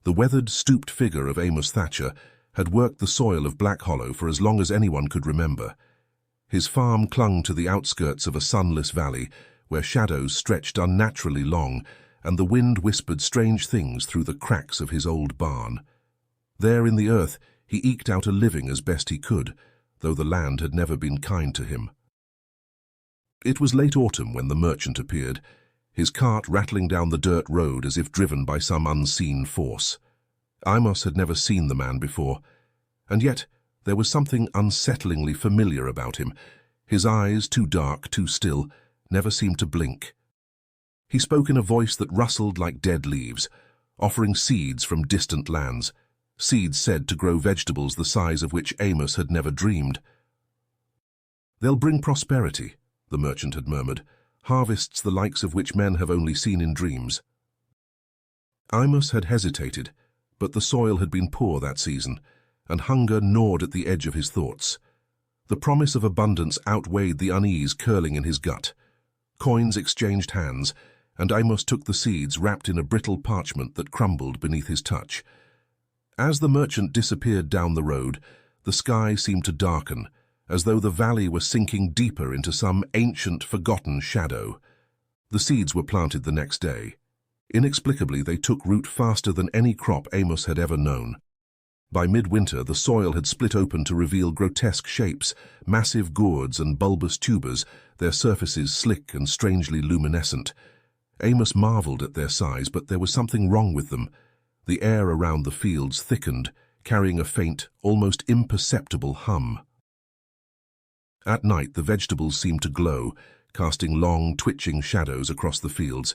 The weathered, stooped figure of Amos Thatcher had worked the soil of Black Hollow for as long as anyone could remember. His farm clung to the outskirts of a sunless valley where shadows stretched unnaturally long and the wind whispered strange things through the cracks of his old barn. There in the earth he eked out a living as best he could, though the land had never been kind to him. It was late autumn when the merchant appeared, his cart rattling down the dirt road as if driven by some unseen force. Amos had never seen the man before, and yet there was something unsettlingly familiar about him. His eyes, too dark, too still, never seemed to blink. He spoke in a voice that rustled like dead leaves, offering seeds from distant lands, seeds said to grow vegetables the size of which Amos had never dreamed. "They'll bring prosperity," the merchant had murmured, "harvests the likes of which men have only seen in dreams." Amos had hesitated, but the soil had been poor that season, and hunger gnawed at the edge of his thoughts. The promise of abundance outweighed the unease curling in his gut. Coins exchanged hands, and Amos took the seeds wrapped in a brittle parchment that crumbled beneath his touch. As the merchant disappeared down the road, the sky seemed to darken, as though the valley were sinking deeper into some ancient, forgotten shadow. The seeds were planted the next day. Inexplicably, they took root faster than any crop Amos had ever known. By midwinter, the soil had split open to reveal grotesque shapes, massive gourds and bulbous tubers, their surfaces slick and strangely luminescent. Amos marveled at their size, but there was something wrong with them. The air around the fields thickened, carrying a faint, almost imperceptible hum. At night, the vegetables seemed to glow, casting long, twitching shadows across the fields.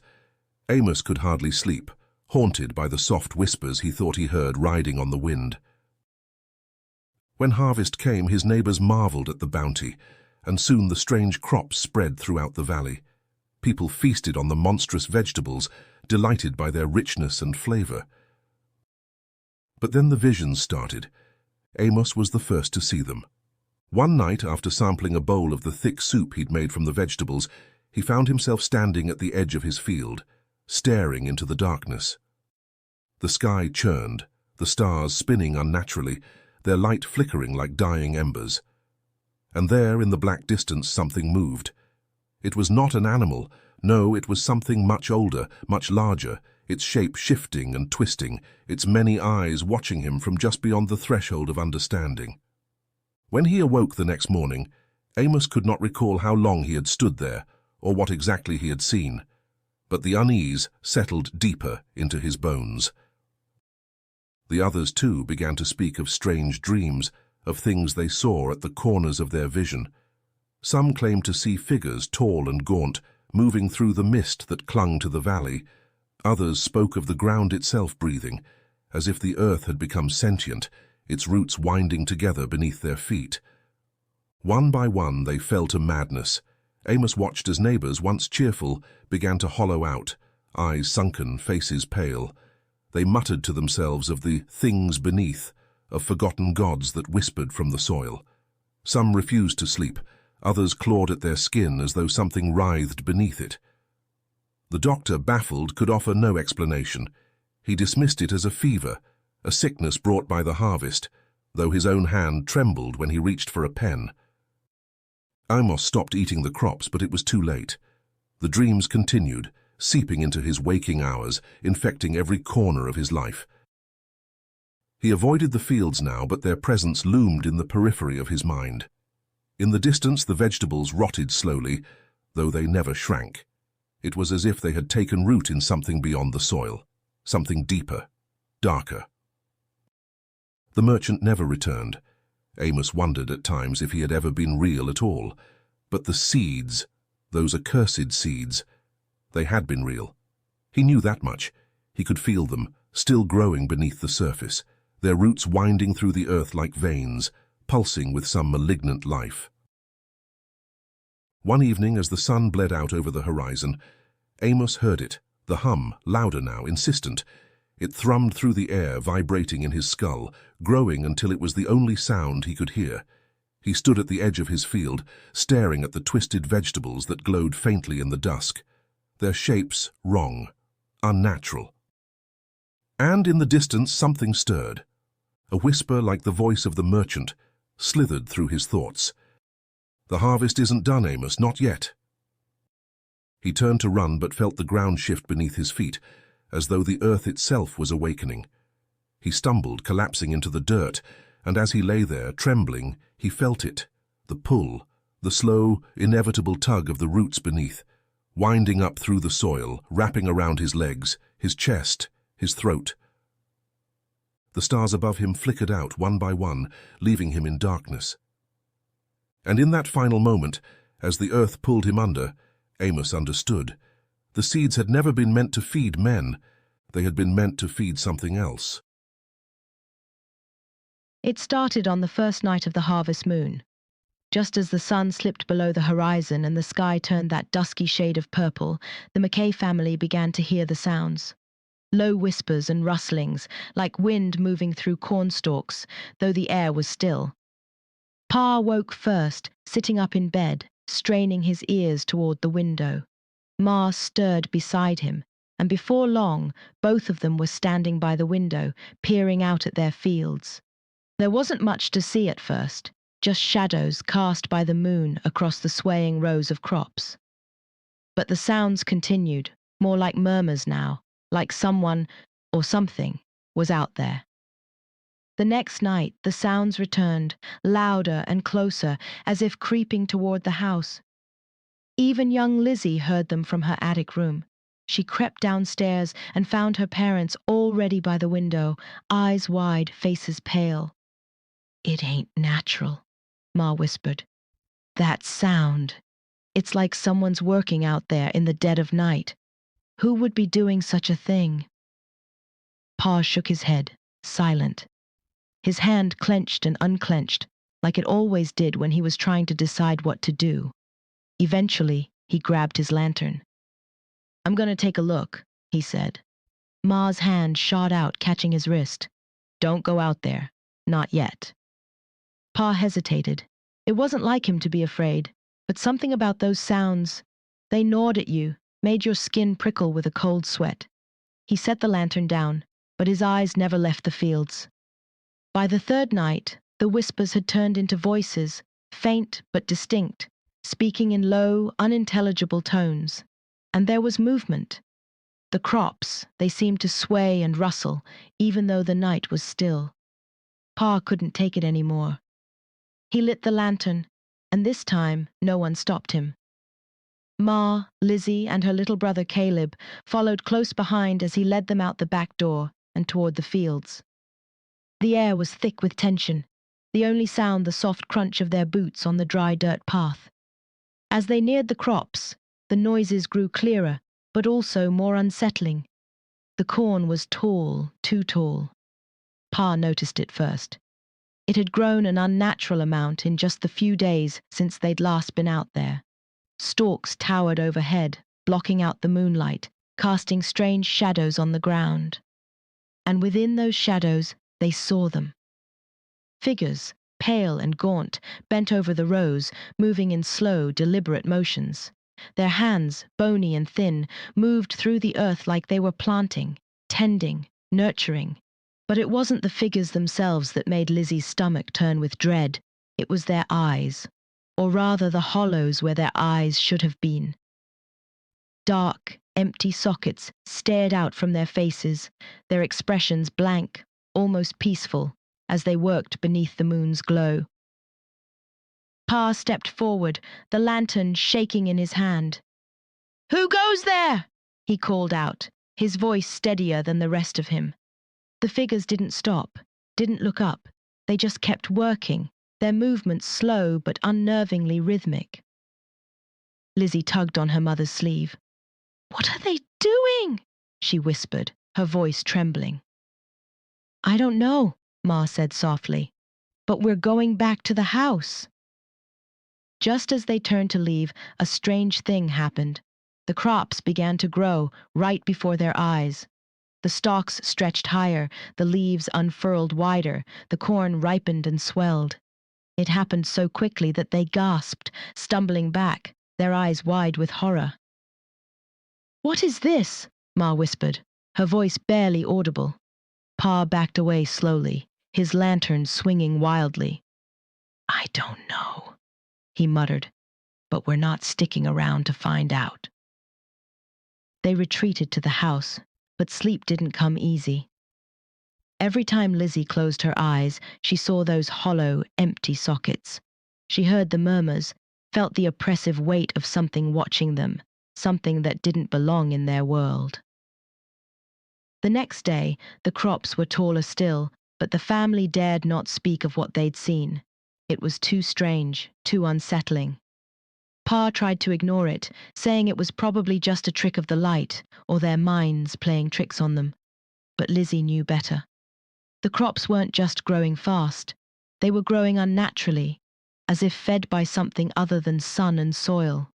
Amos could hardly sleep, haunted by the soft whispers he thought he heard riding on the wind. When harvest came, his neighbors marveled at the bounty, and soon the strange crops spread throughout the valley. People feasted on the monstrous vegetables, delighted by their richness and flavor. But then the visions started. Amos was the first to see them. One night, after sampling a bowl of the thick soup he'd made from the vegetables, he found himself standing at the edge of his field, staring into the darkness. The sky churned, the stars spinning unnaturally, their light flickering like dying embers. And there, in the black distance, something moved. It was not an animal. No, it was something much older, much larger, its shape shifting and twisting, its many eyes watching him from just beyond the threshold of understanding. When he awoke the next morning, Amos could not recall how long he had stood there, or what exactly he had seen, but the unease settled deeper into his bones. The others, too, began to speak of strange dreams, of things they saw at the corners of their vision. Some claimed to see figures, tall and gaunt, moving through the mist that clung to the valley. Others spoke of the ground itself breathing, as if the earth had become sentient, its roots winding together beneath their feet. One by one they fell to madness. Amos watched as neighbors, once cheerful, began to hollow out, eyes sunken, faces pale. They muttered to themselves of the things beneath, of forgotten gods that whispered from the soil. Some refused to sleep, others clawed at their skin as though something writhed beneath it. The doctor, baffled, could offer no explanation. He dismissed it as a fever, a sickness brought by the harvest, though his own hand trembled when he reached for a pen. Amos stopped eating the crops, but it was too late. The dreams continued, seeping into his waking hours, infecting every corner of his life. He avoided the fields now, but their presence loomed in the periphery of his mind. In the distance, the vegetables rotted slowly, though they never shrank. It was as if they had taken root in something beyond the soil, something deeper, darker. The merchant never returned. Amos wondered at times if he had ever been real at all. But the seeds, those accursed seeds, they had been real. He knew that much. He could feel them, still growing beneath the surface, their roots winding through the earth like veins, pulsing with some malignant life. One evening, as the sun bled out over the horizon, Amos heard it, the hum, louder now, insistent. It thrummed through the air, vibrating in his skull, growing until it was the only sound he could hear. He stood at the edge of his field, staring at the twisted vegetables that glowed faintly in the dusk, their shapes wrong, unnatural. And in the distance something stirred. A whisper like the voice of the merchant slithered through his thoughts. "The harvest isn't done, Amos, not yet." He turned to run but felt the ground shift beneath his feet, as though the earth itself was awakening. He stumbled, collapsing into the dirt, and as he lay there, trembling, he felt it, the pull, the slow, inevitable tug of the roots beneath, winding up through the soil, wrapping around his legs, his chest, his throat. The stars above him flickered out one by one, leaving him in darkness. And in that final moment, as the earth pulled him under, Amos understood. The seeds had never been meant to feed men. They had been meant to feed something else. It started on the first night of the harvest moon. Just as the sun slipped below the horizon and the sky turned that dusky shade of purple, the McKay family began to hear the sounds. Low whispers and rustlings, like wind moving through corn stalks, though the air was still. Pa woke first, sitting up in bed, straining his ears toward the window. Ma stirred beside him, and before long, both of them were standing by the window, peering out at their fields. There wasn't much to see at first, just shadows cast by the moon across the swaying rows of crops. But the sounds continued, more like murmurs now, like someone, or something, was out there. The next night, the sounds returned, louder and closer, as if creeping toward the house. Even young Lizzie heard them from her attic room. She crept downstairs and found her parents already by the window, eyes wide, faces pale. "It ain't natural," Ma whispered. "That sound. It's like someone's working out there in the dead of night. Who would be doing such a thing?" Pa shook his head, silent. His hand clenched and unclenched, like it always did when he was trying to decide what to do. Eventually, he grabbed his lantern. "I'm going to take a look," he said. Ma's hand shot out, catching his wrist. "Don't go out there. Not yet." Pa hesitated. It wasn't like him to be afraid, but something about those sounds, they gnawed at you, made your skin prickle with a cold sweat. He set the lantern down, but his eyes never left the fields. By the third night, the whispers had turned into voices, faint but distinct, speaking in low, unintelligible tones. And there was movement. The crops, they seemed to sway and rustle, even though the night was still. Pa couldn't take it any more. He lit the lantern, and this time no one stopped him. Ma, Lizzie, and her little brother Caleb followed close behind as he led them out the back door and toward the fields. The air was thick with tension, the only sound the soft crunch of their boots on the dry dirt path. As they neared the crops, the noises grew clearer, but also more unsettling. The corn was tall, too tall. Pa noticed it first. It had grown an unnatural amount in just the few days since they'd last been out there. Stalks towered overhead, blocking out the moonlight, casting strange shadows on the ground. And within those shadows, they saw them. Figures, pale and gaunt, bent over the rows, moving in slow, deliberate motions. Their hands, bony and thin, moved through the earth like they were planting, tending, nurturing. But it wasn't the figures themselves that made Lizzie's stomach turn with dread. It was their eyes, or rather the hollows where their eyes should have been. Dark, empty sockets stared out from their faces, their expressions blank, almost peaceful, as they worked beneath the moon's glow. Pa stepped forward, the lantern shaking in his hand. "Who goes there?" he called out, his voice steadier than the rest of him. The figures didn't stop, didn't look up. They just kept working, their movements slow but unnervingly rhythmic. Lizzie tugged on her mother's sleeve. "What are they doing?" she whispered, her voice trembling. "I don't know," Ma said softly, "but we're going back to the house." Just as they turned to leave, a strange thing happened. The crops began to grow right before their eyes. The stalks stretched higher, the leaves unfurled wider, the corn ripened and swelled. It happened so quickly that they gasped, stumbling back, their eyes wide with horror. "What is this?" Ma whispered, her voice barely audible. Pa backed away slowly, his lantern swinging wildly. I don't know, he muttered, but we're not sticking around to find out. They retreated to the house, but sleep didn't come easy. Every time Lizzie closed her eyes, she saw those hollow, empty sockets. She heard the murmurs, felt the oppressive weight of something watching them, something that didn't belong in their world. The next day, the crops were taller still, but the family dared not speak of what they'd seen. It was too strange, too unsettling. Pa tried to ignore it, saying it was probably just a trick of the light, or their minds playing tricks on them. But Lizzie knew better. The crops weren't just growing fast, they were growing unnaturally, as if fed by something other than sun and soil.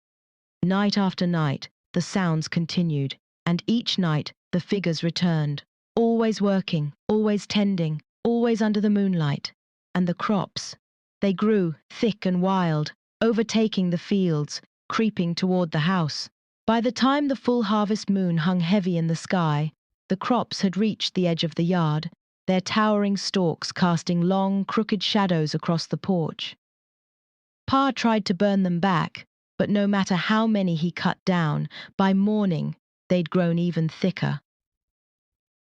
Night after night, the sounds continued, and each night the figures returned, always working, always tending, always under the moonlight. And the crops, they grew thick and wild, overtaking the fields, creeping toward the house. By the time the full harvest moon hung heavy in the sky, the crops had reached the edge of the yard, their towering stalks casting long, crooked shadows across the porch. Pa tried to burn them back, but no matter how many he cut down, by morning they'd grown even thicker.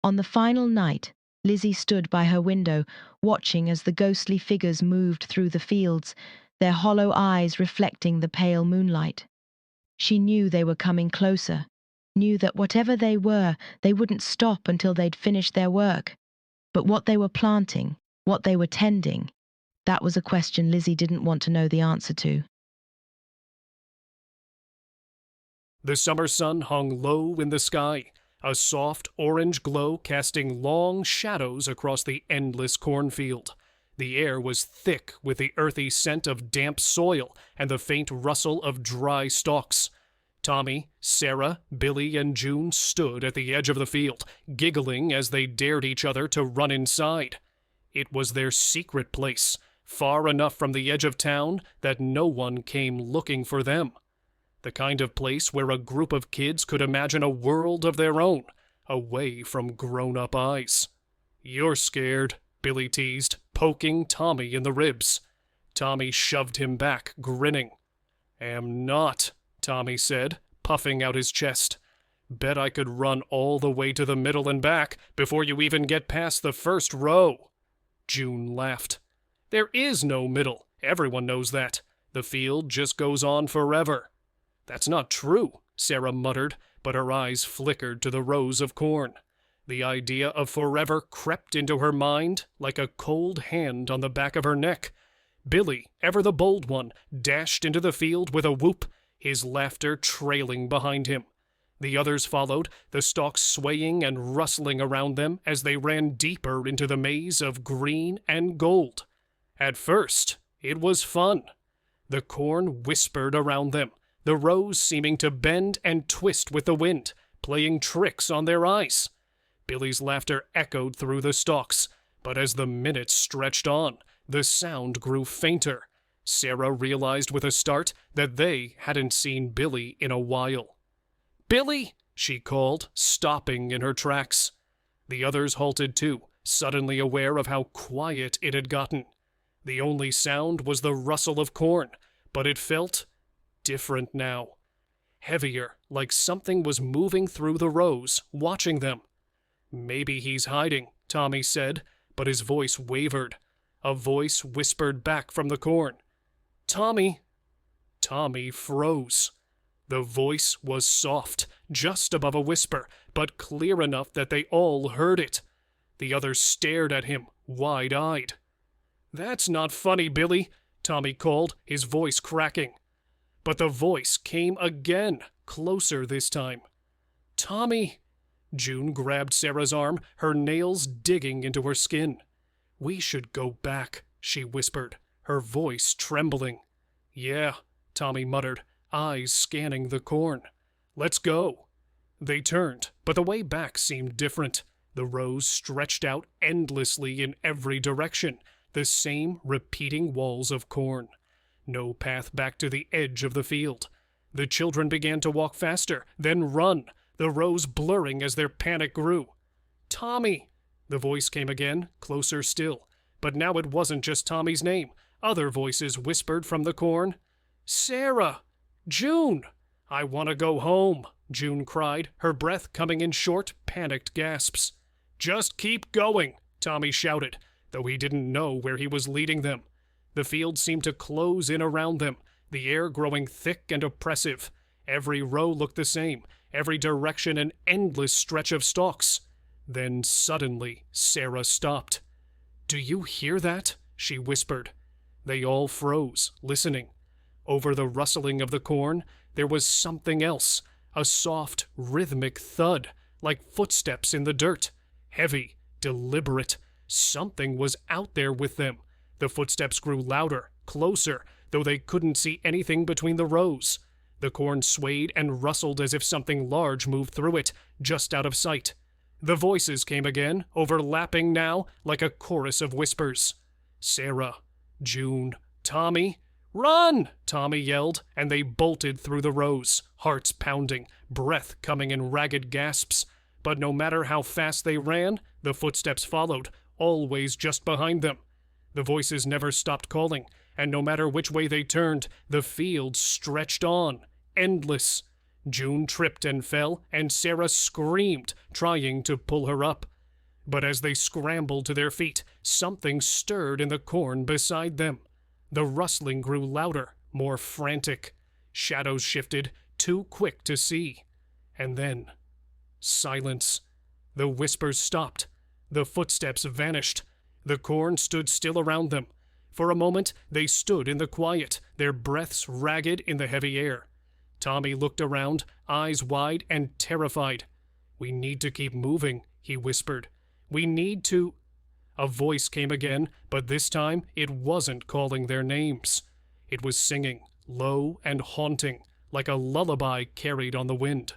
On the final night, Lizzie stood by her window, watching as the ghostly figures moved through the fields, their hollow eyes reflecting the pale moonlight. She knew they were coming closer, knew that whatever they were, they wouldn't stop until they'd finished their work. But what they were planting, what they were tending, that was a question Lizzie didn't want to know the answer to. The summer sun hung low in the sky, a soft orange glow casting long shadows across the endless cornfield. The air was thick with the earthy scent of damp soil and the faint rustle of dry stalks. Tommy, Sarah, Billy, and June stood at the edge of the field, giggling as they dared each other to run inside. It was their secret place, far enough from the edge of town that no one came looking for them. The kind of place where a group of kids could imagine a world of their own, away from grown-up eyes. "You're scared," Billy teased, poking Tommy in the ribs. Tommy shoved him back, grinning. "Am not," Tommy said, puffing out his chest. "Bet I could run all the way to the middle and back before you even get past the first row." June laughed. "There is no middle. Everyone knows that. The field just goes on forever." "That's not true," Sarah muttered, but her eyes flickered to the rows of corn. The idea of forever crept into her mind like a cold hand on the back of her neck. Billy, ever the bold one, dashed into the field with a whoop, his laughter trailing behind him. The others followed, the stalks swaying and rustling around them as they ran deeper into the maze of green and gold. At first, it was fun. The corn whispered around them, the rows seeming to bend and twist with the wind, playing tricks on their eyes. Billy's laughter echoed through the stalks, but as the minutes stretched on, the sound grew fainter. Sarah realized with a start that they hadn't seen Billy in a while. "Billy!" she called, stopping in her tracks. The others halted too, suddenly aware of how quiet it had gotten. The only sound was the rustle of corn, but it felt different now. Heavier, like something was moving through the rows, watching them. "Maybe he's hiding," Tommy said, but his voice wavered. A voice whispered back from the corn. "Tommy!" Tommy froze. The voice was soft, just above a whisper, but clear enough that they all heard it. The others stared at him, wide-eyed. "That's not funny, Billy," Tommy called, his voice cracking. But the voice came again, closer this time. "Tommy!" June grabbed Sarah's arm, her nails digging into her skin. "We should go back," she whispered, her voice trembling. "Yeah," Tommy muttered, eyes scanning the corn. "Let's go." They turned, but the way back seemed different. The rows stretched out endlessly in every direction, the same repeating walls of corn. No path back to the edge of the field. The children began to walk faster, then run, the rows blurring as their panic grew. "Tommy!" The voice came again, closer still. But now it wasn't just Tommy's name. Other voices whispered from the corn. "Sarah! June! I want to go home," June cried, her breath coming in short, panicked gasps. "Just keep going," Tommy shouted, though he didn't know where he was leading them. The field seemed to close in around them, the air growing thick and oppressive. Every row looked the same, every direction an endless stretch of stalks. Then suddenly Sarah stopped. "Do you hear that?" she whispered. They all froze, listening. Over the rustling of the corn, there was something else, a soft, rhythmic thud, like footsteps in the dirt. Heavy, deliberate. Something was out there with them. The footsteps grew louder, closer, though they couldn't see anything between the rows. The corn swayed and rustled as if something large moved through it, just out of sight. The voices came again, overlapping now, like a chorus of whispers. Sarah, June, Tommy. "Run!" Tommy yelled, and they bolted through the rows, hearts pounding, breath coming in ragged gasps. But no matter how fast they ran, the footsteps followed, always just behind them. The voices never stopped calling, and no matter which way they turned, the field stretched on, endless. June tripped and fell, and Sarah screamed, trying to pull her up. But as they scrambled to their feet, something stirred in the corn beside them. The rustling grew louder, more frantic. Shadows shifted, too quick to see. And then, silence. The whispers stopped. The footsteps vanished. The corn stood still around them. For a moment, they stood in the quiet, their breaths ragged in the heavy air. Tommy looked around, eyes wide and terrified. "We need to keep moving," he whispered. "We need to—" A voice came again, but this time it wasn't calling their names. It was singing, low and haunting, like a lullaby carried on the wind.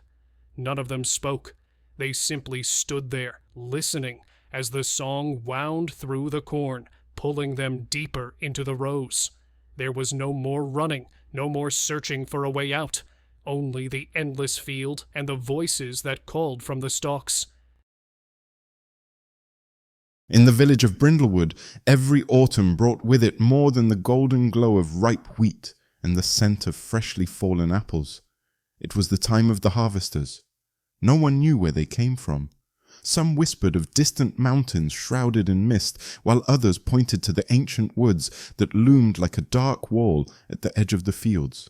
None of them spoke. They simply stood there, listening, as the song wound through the corn, pulling them deeper into the rows. There was no more running, no more searching for a way out, only the endless field and the voices that called from the stalks. In the village of Brindlewood, every autumn brought with it more than the golden glow of ripe wheat and the scent of freshly fallen apples. It was the time of the harvesters. No one knew where they came from. Some whispered of distant mountains shrouded in mist, while others pointed to the ancient woods that loomed like a dark wall at the edge of the fields.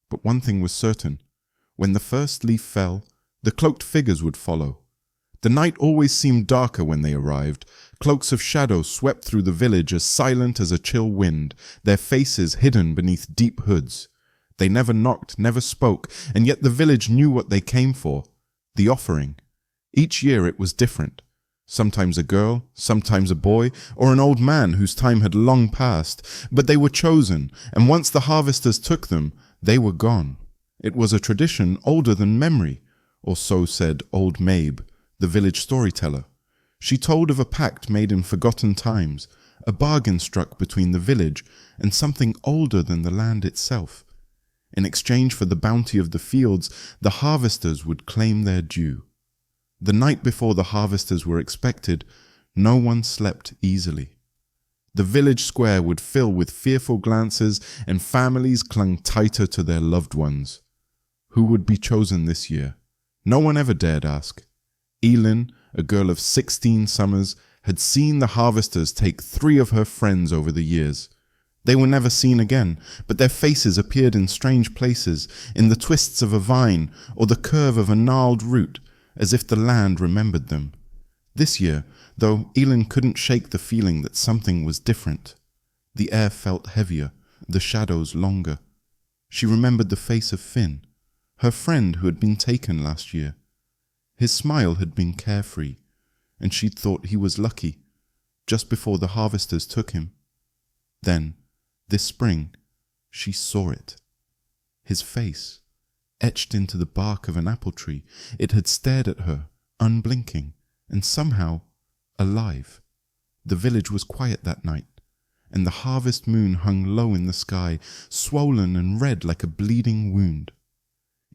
But one thing was certain. When the first leaf fell, the cloaked figures would follow. The night always seemed darker when they arrived. Cloaks of shadow swept through the village as silent as a chill wind, their faces hidden beneath deep hoods. They never knocked, never spoke, and yet the village knew what they came for, the offering. Each year it was different. Sometimes a girl, sometimes a boy, or an old man whose time had long passed, but they were chosen, and once the harvesters took them, they were gone. It was a tradition older than memory, or so said old Mabe, the village storyteller. She told of a pact made in forgotten times, a bargain struck between the village and something older than the land itself. In exchange for the bounty of the fields, the harvesters would claim their due. The night before the harvesters were expected, no one slept easily. The village square would fill with fearful glances, and families clung tighter to their loved ones. Who would be chosen this year? No one ever dared ask. Elin, a girl of 16 summers, had seen the harvesters take 3 of her friends over the years. They were never seen again, but their faces appeared in strange places, in the twists of a vine or the curve of a gnarled root, as if the land remembered them. This year, though, Elin couldn't shake the feeling that something was different. The air felt heavier, the shadows longer. She remembered the face of Finn, her friend who had been taken last year. His smile had been carefree, and she'd thought he was lucky, just before the harvesters took him. Then, this spring, she saw it. His face, etched into the bark of an apple tree, it had stared at her, unblinking, and somehow alive. The village was quiet that night, and the harvest moon hung low in the sky, swollen and red like a bleeding wound.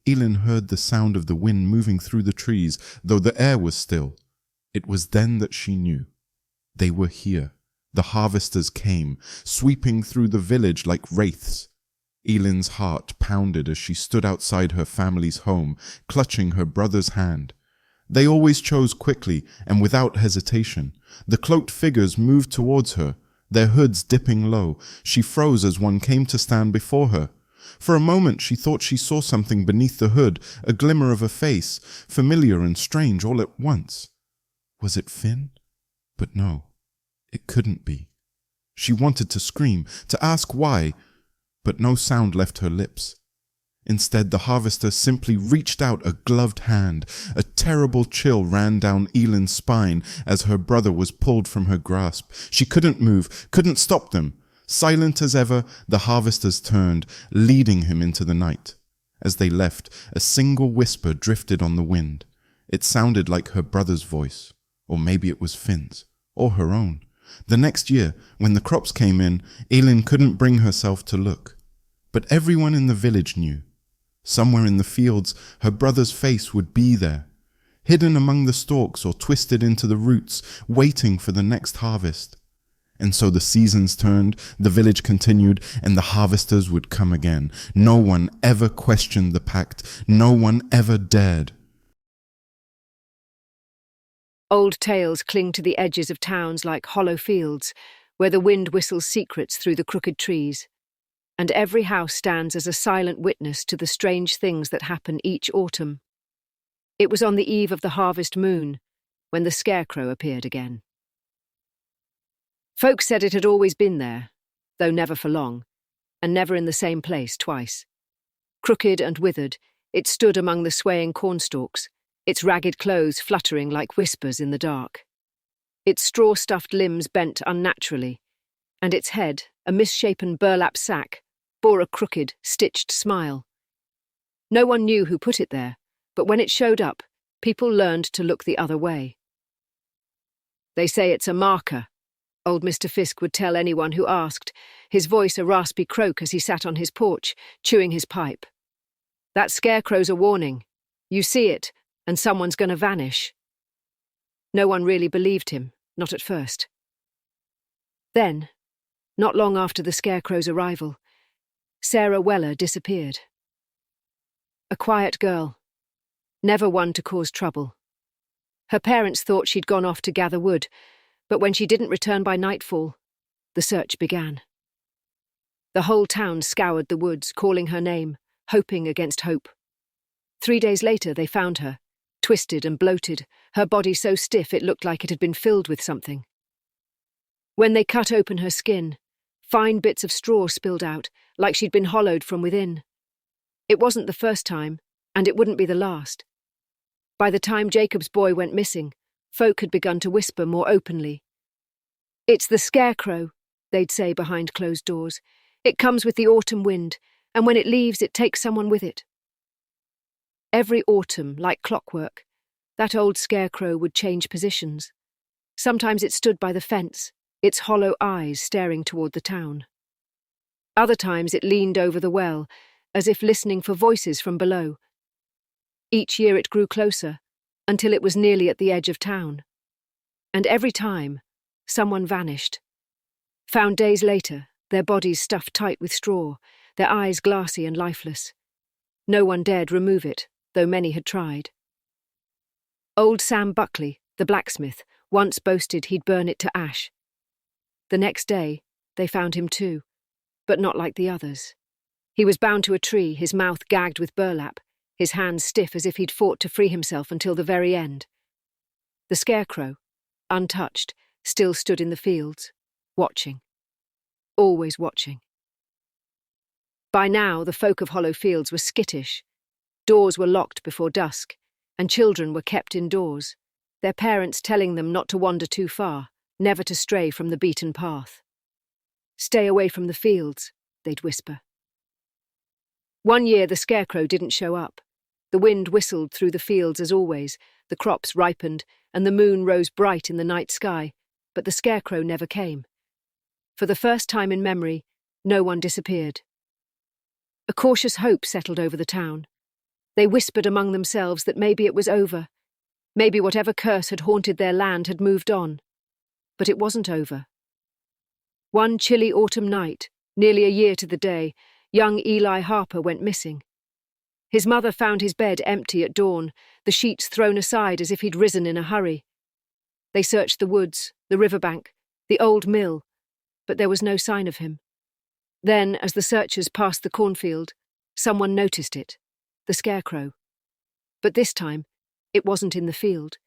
Elin heard the sound of the wind moving through the trees, though the air was still. It was then that she knew. They were here. The harvesters came, sweeping through the village like wraiths. Elin's heart pounded as she stood outside her family's home, clutching her brother's hand. They always chose quickly and without hesitation. The cloaked figures moved towards her, their hoods dipping low. She froze as one came to stand before her. For a moment she thought she saw something beneath the hood, a glimmer of a face, familiar and strange all at once. Was it Finn? But no, it couldn't be. She wanted to scream, to ask why, but no sound left her lips. Instead, the harvester simply reached out a gloved hand. A terrible chill ran down Elin's spine as her brother was pulled from her grasp. She couldn't move, couldn't stop them. Silent as ever, the harvesters turned, leading him into the night. As they left, a single whisper drifted on the wind. It sounded like her brother's voice, or maybe it was Finn's, or her own. The next year, when the crops came in, Elin couldn't bring herself to look. But everyone in the village knew. Somewhere in the fields, her brother's face would be there, hidden among the stalks or twisted into the roots, waiting for the next harvest. And so the seasons turned, the village continued, and the harvesters would come again. No one ever questioned the pact. No one ever dared. Old tales cling to the edges of towns like hollow fields, where the wind whistles secrets through the crooked trees. And every house stands as a silent witness to the strange things that happen each autumn. It was on the eve of the harvest moon when the scarecrow appeared again. Folk said it had always been there, though never for long, and never in the same place twice. Crooked and withered, it stood among the swaying cornstalks, its ragged clothes fluttering like whispers in the dark. Its straw-stuffed limbs bent unnaturally, and its head, a misshapen burlap sack, bore a crooked, stitched smile. No one knew who put it there, but when it showed up, people learned to look the other way. "They say it's a marker," old Mr. Fisk would tell anyone who asked, his voice a raspy croak as he sat on his porch, chewing his pipe. "That scarecrow's a warning. You see it, and someone's going to vanish." No one really believed him, not at first. Then, not long after the scarecrow's arrival, Sarah Weller disappeared. A quiet girl, never one to cause trouble. Her parents thought she'd gone off to gather wood, but when she didn't return by nightfall, the search began. The whole town scoured the woods, calling her name, hoping against hope. 3 days later they found her, twisted and bloated, her body so stiff it looked like it had been filled with something. When they cut open her skin, fine bits of straw spilled out, like she'd been hollowed from within. It wasn't the first time, and it wouldn't be the last. By the time Jacob's boy went missing, folk had begun to whisper more openly. "It's the scarecrow," they'd say behind closed doors. "It comes with the autumn wind, and when it leaves, it takes someone with it." Every autumn, like clockwork, that old scarecrow would change positions. Sometimes it stood by the fence, its hollow eyes staring toward the town. Other times it leaned over the well, as if listening for voices from below. Each year it grew closer, until it was nearly at the edge of town. And every time, someone vanished. Found days later, their bodies stuffed tight with straw, their eyes glassy and lifeless. No one dared remove it, though many had tried. Old Sam Buckley, the blacksmith, once boasted he'd burn it to ash. The next day, they found him too, but not like the others. He was bound to a tree, his mouth gagged with burlap, his hands stiff as if he'd fought to free himself until the very end. The scarecrow, untouched, still stood in the fields, watching. Always watching. By now, the folk of Hollow Fields were skittish. Doors were locked before dusk, and children were kept indoors, their parents telling them not to wander too far, never to stray from the beaten path. "Stay away from the fields," they'd whisper. One year the scarecrow didn't show up. The wind whistled through the fields as always, the crops ripened, and the moon rose bright in the night sky, but the scarecrow never came. For the first time in memory, no one disappeared. A cautious hope settled over the town. They whispered among themselves that maybe it was over. Maybe whatever curse had haunted their land had moved on. But it wasn't over. One chilly autumn night, nearly a year to the day, young Eli Harper went missing. His mother found his bed empty at dawn, the sheets thrown aside as if he'd risen in a hurry. They searched the woods, the riverbank, the old mill, but there was no sign of him. Then, as the searchers passed the cornfield, someone noticed it, the scarecrow. But this time, it wasn't in the field.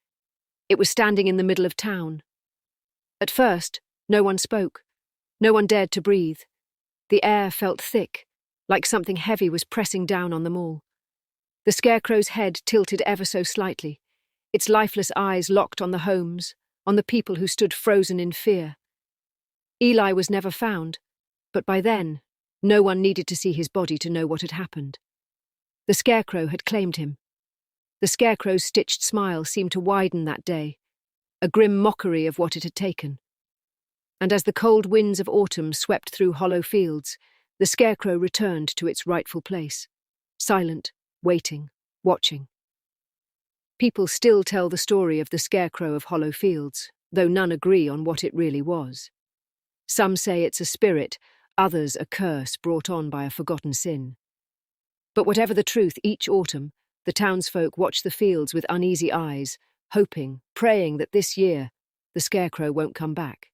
It was standing in the middle of town. At first, no one spoke. No one dared to breathe. The air felt thick, like something heavy was pressing down on them all. The scarecrow's head tilted ever so slightly, its lifeless eyes locked on the homes, on the people who stood frozen in fear. Eli was never found, but by then, no one needed to see his body to know what had happened. The scarecrow had claimed him. The scarecrow's stitched smile seemed to widen that day, a grim mockery of what it had taken. And as the cold winds of autumn swept through hollow fields, the scarecrow returned to its rightful place, silent, waiting, watching. People still tell the story of the scarecrow of hollow fields, though none agree on what it really was. Some say it's a spirit, others a curse brought on by a forgotten sin. But whatever the truth, each autumn, the townsfolk watch the fields with uneasy eyes, hoping, praying that this year, the scarecrow won't come back.